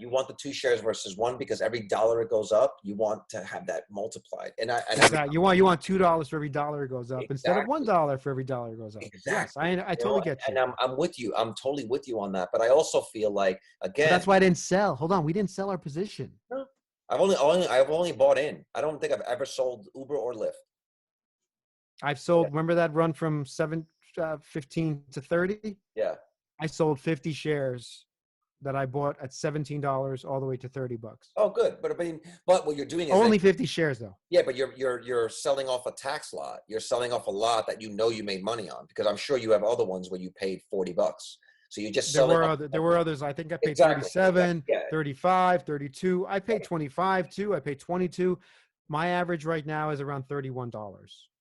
You want the 2 shares versus 1 because every dollar it goes up, you want to have that multiplied. And exactly. You want $2 for every dollar it goes up instead of exactly, $1 for every dollar it goes up. Yes, exactly. I totally get you. And I'm with you. I'm totally with you on that. But I also feel like, But again, that's why I didn't sell. Hold on, we didn't sell our position. no, I've only bought in. I don't think I've ever sold Uber or Lyft. I've sold. Remember that run from 15 to 30? Yeah. I sold 50 shares that I bought at $17 all the way to $30. Oh, good. But I mean, but what you're doing is Only 50 shares though. yeah, but you're selling off a tax lot. You're selling off a lot that you know you made money on, because I'm sure you have other ones where you paid $40. So you just There selling were others. I think I paid exactly. 37, Yeah. 35, 32. I paid 25 too. I paid 22. My average right now is around $31.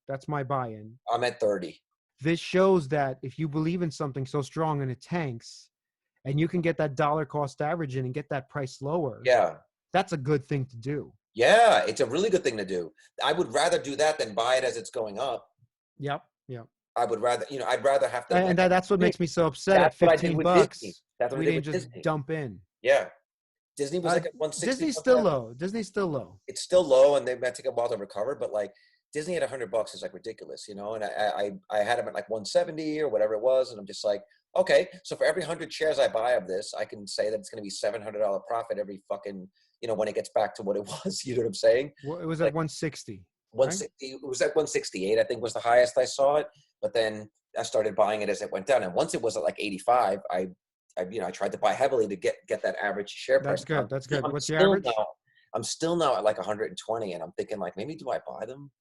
That's my buy-in. I'm at 30. This shows that if you believe in something so strong and it tanks, and you can get that dollar cost average in and get that price lower, Yeah. that's a good thing to do. Yeah, it's a really good thing to do. I would rather do that than buy it as it's going up. Yep. I would rather, I'd rather have to. And that's what makes me so upset. That's At what I did with $15, Disney. That's what we I did didn't with just Disney. dump in. Yeah. Disney was like at 160. Disney's still low. Disney's still low. It's still low, and they might take a while to recover, but like Disney at $100 is like ridiculous, and I had them at like 170 or whatever it was, and I'm just like, okay, so for every 100 shares I buy of this, I can say that it's going to be $700 profit every fucking, when it gets back to what it was. You know what I'm saying? Well, it was like, at 160. 160. Right? It was at 168, I think was the highest I saw it, but then I started buying it as it went down, and once it was at like 85, I tried to buy heavily to get that average share price. That's good. What's your average? I'm still now at like 120, and I'm thinking like, maybe do I buy them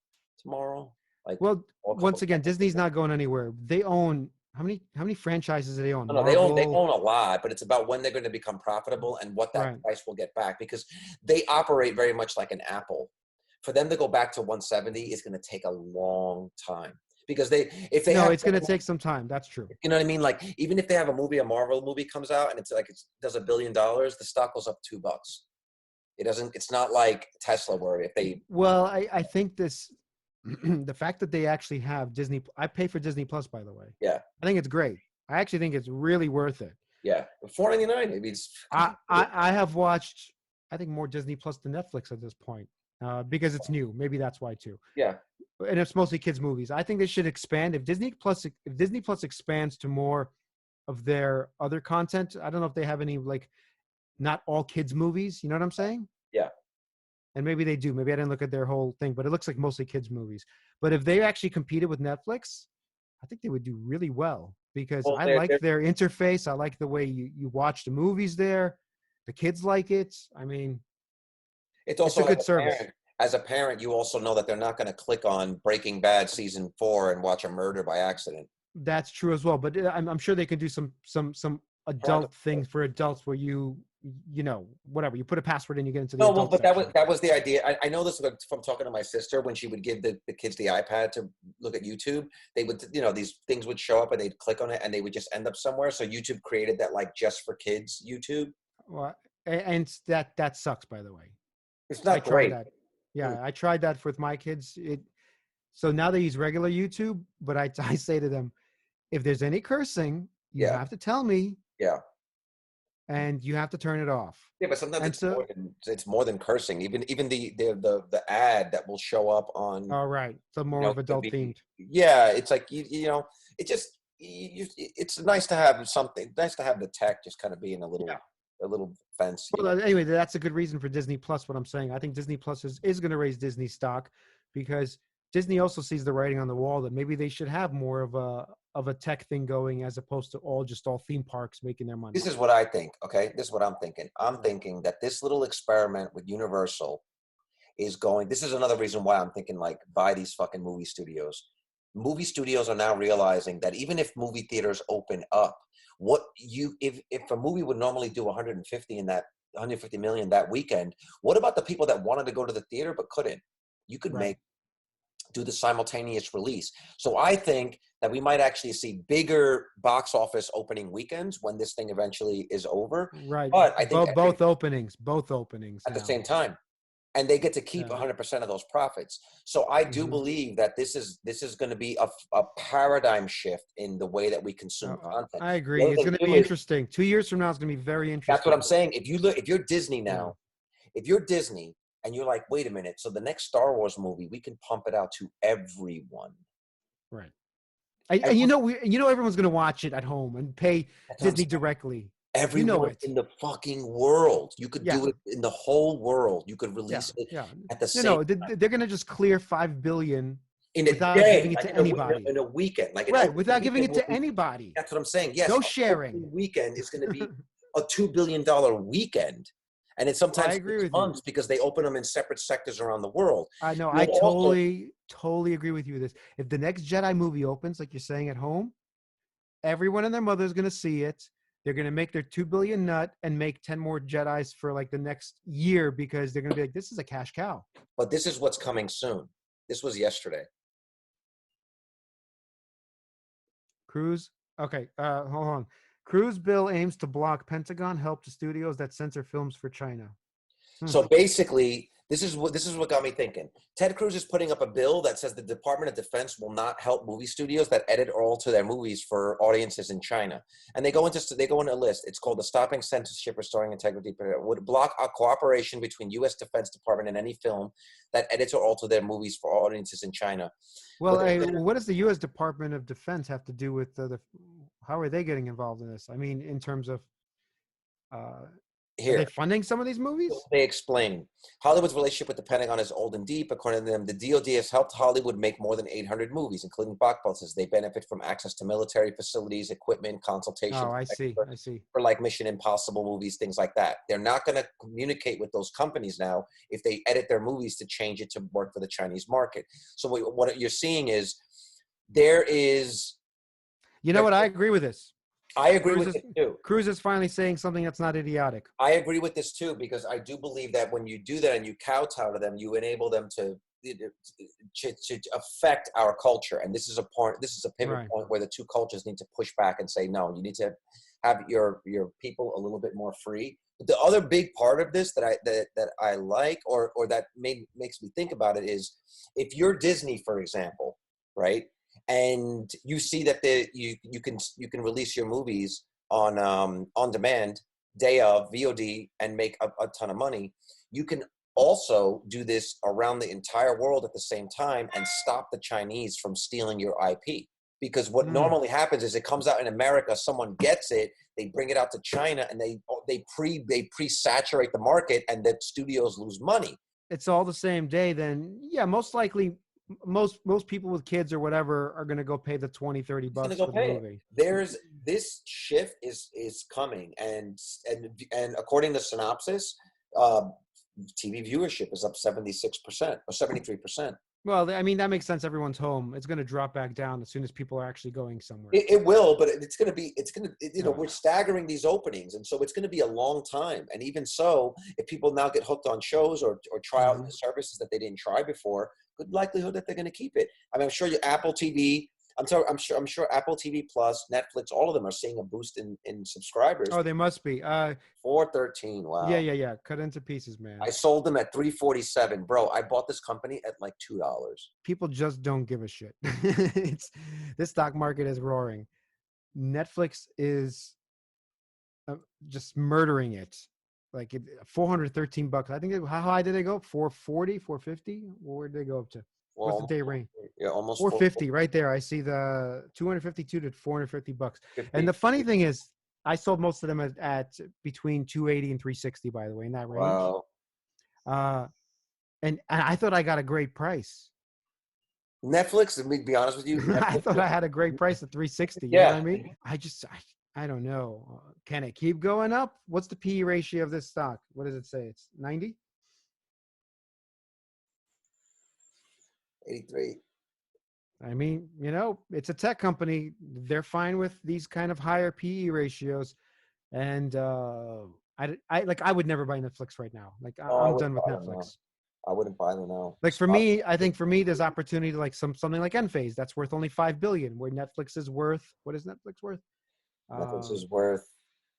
tomorrow? Like, well, once again, Disney's not going anywhere. They own how many franchises do they own? No, they own a lot, but it's about when they're going to become profitable and what that price will get back, because they operate very much like an Apple. For them to go back to 170 is going to take a long time. Because it's going to take some time. That's true. You know what I mean? Like, even if they have a Marvel movie comes out and it's like, it does $1 billion, the stock goes up $2. It's not like Tesla where if they. Well, I think the fact that they actually have Disney, I pay for Disney Plus, by the way. Yeah. I think it's great. I actually think it's really worth it. Yeah. $4.99, maybe it's. I have watched, I think, more Disney Plus than Netflix at this point. Because it's new. Maybe that's why too. Yeah. And it's mostly kids movies. I think they should expand. If Disney Plus expands to more of their other content, I don't know if they have any, like, not all kids movies. You know what I'm saying? Yeah. And maybe they do. Maybe I didn't look at their whole thing, but it looks like mostly kids movies. But if they actually competed with Netflix, I think they would do really well, because I like their interface. I like the way you watch the movies there. The kids like it. I mean, it's also a good service. As a parent, you also know that they're not going to click on Breaking Bad season 4 and watch a murder by accident. That's true as well. But I'm sure they can do some adult things for adults where whatever, you put a password in, you get into the adult section. that was the idea. I know this from talking to my sister when she would give the kids the iPad to look at YouTube. They would, these things would show up and they'd click on it and they would just end up somewhere. So YouTube created that, like, just for kids YouTube. Well, and that sucks, by the way. It's not great. That. Yeah, I tried that with my kids. So now they use regular YouTube, but I say to them, if there's any cursing, you have to tell me. Yeah. And you have to turn it off. Yeah, but sometimes it's more than cursing. Even the ad that will show up on. All right, so more of adult themed. Yeah, it's like it's nice to have something. Nice to have the tech just kind of being a little fence. Well, anyway, that's a good reason for Disney Plus. What I'm saying, I think Disney Plus is going to raise Disney stock, because Disney also sees the writing on the wall that maybe they should have more of a tech thing going, as opposed to all theme parks making their money. This is what I think. Okay, this is what I'm thinking. I'm thinking that this little experiment with Universal is going. This is another reason why I'm thinking, like, buy these fucking movie studios. Movie studios are now realizing that even if movie theaters open up, if a movie would normally do 150 million that weekend, what about the people that wanted to go to the theater but couldn't? You could do the simultaneous release. So I think that we might actually see bigger box office opening weekends when this thing eventually is over. Right. But I think both openings at the same time. and they get to keep Yeah. 100% of those profits. So I do believe that this is going to be a paradigm shift in the way that we consume content. I The agree. other It's thing going to too be is, interesting. 2 years from now, it's going to be very that's what interesting. I'm saying. If you're Disney Yeah. now, if you're Disney and you're like, wait a minute, so the next Star Wars movie, we can pump it out to everyone. Right. And you know, everyone's going to watch it at home and pay Disney directly. You know Everyone it. in the fucking world. You could Yeah. do it in the whole world. You could release it at the same time. They're going to just clear $5 billion In a without day, giving it like to anybody. in a weekend. Like an Right, opening without giving weekend it will to be, anybody. that's what I'm saying. Yes, No a sharing. weekend is going to be a $2 billion weekend. And it I sometimes agree takes with you. months because they open them in separate sectors around the world. I know. You'll I also, totally agree with you with this. If the next Jedi movie opens, like you're saying, at home, everyone and their mother is going to see it. They're going to make their 2 billion nut and make 10 more Jedis for like the next year because they're going to be like, this is a cash cow. but this is what's coming soon. This was yesterday. Cruz. Okay. Hold on. Cruz Bill aims to block Pentagon help to studios that censor films for China. So basically, this is what got me thinking. Ted Cruz is putting up a bill that says the Department of Defense will not help movie studios that edit or alter their movies for audiences in China. And they go into a list. It's called the Stopping Censorship, Restoring Integrity. Would block a cooperation between U.S. Defense Department and any film that edits or alter their movies for audiences in China. Well, what does the U.S. Department of Defense have to do with how are they getting involved in this? I mean, in terms of, are they funding some of these movies? They explain Hollywood's relationship with the Pentagon is old and deep. According to them, the DoD has helped Hollywood make more than 800 movies, including blockbusters. They benefit from access to military facilities, equipment, consultation. Oh, I see. For like Mission Impossible movies, things like that. They're not going to communicate with those companies now if they edit their movies to change it to work for the Chinese market. So what you're seeing is there is. You know what? I agree with this. I agree with it too. Cruz is finally saying something that's not idiotic. I agree with this too, because I do believe that when you do that and you kowtow to them, you enable them to affect our culture. And this is a pivot point where the two cultures need to push back and say, no, you need to have your people a little bit more free. But the other big part of this that I like, or that makes me think about it, is if you're Disney, for example, right? And you see that you can release your movies on demand, day of, VOD, and make a ton of money. You can also do this around the entire world at the same time and stop the Chinese from stealing your IP. Because what normally happens is it comes out in America, someone gets it, they bring it out to China, and they pre-saturate the market, and the studios lose money. It's all the same day. Then yeah, most likely. Most people with kids or whatever are going to go pay the $20-$30 for the movie. There's this shift is coming, and according to Synopsis, TV viewership is up 76% or 73%. Well, I mean, that makes sense. Everyone's home. It's going to drop back down as soon as people are actually going somewhere. It will, but we're staggering these openings. And so it's going to be a long time. And even so, if people now get hooked on shows or try out the services that they didn't try before, good likelihood that they're going to keep it. I mean, I'm sure your Apple TV, I'm sure Apple TV Plus, Netflix, all of them are seeing a boost in subscribers. Oh, they must be. 413. Wow. Yeah. Cut into pieces, man. I sold them at $347, bro. I bought this company at like $2. People just don't give a shit. This stock market is roaring. Netflix is just murdering it. Like $413. I think how high did they go? 440, 450? Where did they go up to? Well, what's the day range? Yeah, almost 450 right there. I see the $252 to $450. And the funny thing is, I sold most of them at between $280 and $360, by the way, in that range. Wow. And I thought I got a great price. Netflix, let me be honest with you. I thought I had a great price at $360. You know what I mean? I don't know. Can it keep going up? What's the PE ratio of this stock? What does it say? It's 90? 83. I mean, it's a tech company. They're fine with these kind of higher PE ratios. And I would never buy Netflix right now. Like I'm done with Netflix. I wouldn't buy them now. Like for me, I think there's opportunity to like something like Enphase that's worth only $5 billion, where Netflix is worth, what is Netflix worth? Netflix is worth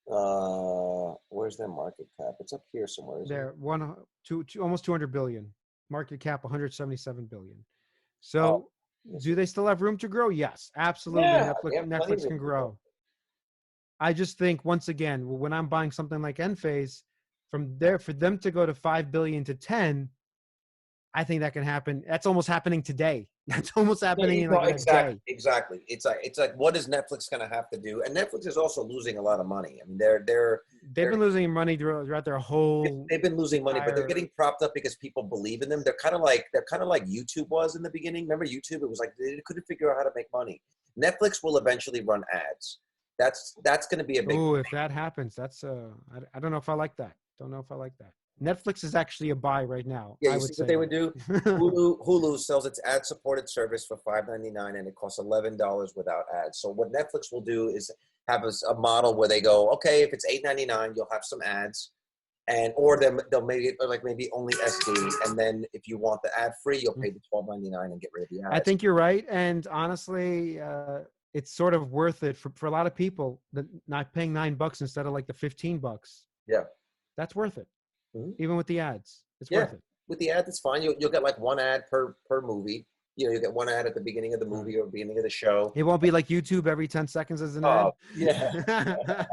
Where's their market cap? It's up here somewhere, isn't it? They're almost 200 billion. Market cap 177 billion. Oh, So, yes. do they still have room to grow? Yes, absolutely. Yeah, Netflix they have plenty of Netflix room can to grow. grow. I just think once again, when I'm buying something like Enphase, from there for them to go to 5 billion to 10, I think that can happen. That's almost happening today. That's almost Yeah, happening no, in a exactly, day. exactly. It's like what is Netflix going to have to do? And Netflix is also losing a lot of money. I mean, they're They've been losing money throughout their whole they've been losing money, but they're entire. getting propped up because people believe in them. They're kind of like YouTube was in the beginning. Remember YouTube? It was like they couldn't figure out how to make money. Netflix will eventually run ads. That's going to be a big. Oh, if that happens, that's I don't know if I like that. Don't know if I like that. Netflix is actually a buy right now. Yeah, I you see would what say they would do? that. Hulu sells its ad-supported service for $5.99, and it costs $11 without ads. So what Netflix will do is have a model where they go, okay, if it's $8.99, you'll have some ads, and or they'll make it like maybe only SD, and then if you want the ad free, you'll pay the $12.99 and get rid of the I ads. think you're right, and honestly, it's sort of worth it for a lot of people. Not paying $9 instead of like the $15. Yeah. That's worth it, Mhm. even with the ads. It's Yeah, worth it. with the ad, it's fine. You'll get like one ad per movie. You get one ad at the beginning of the Right. movie or beginning of the show. It won't be like YouTube every 10 seconds as an Oh, ad. yeah.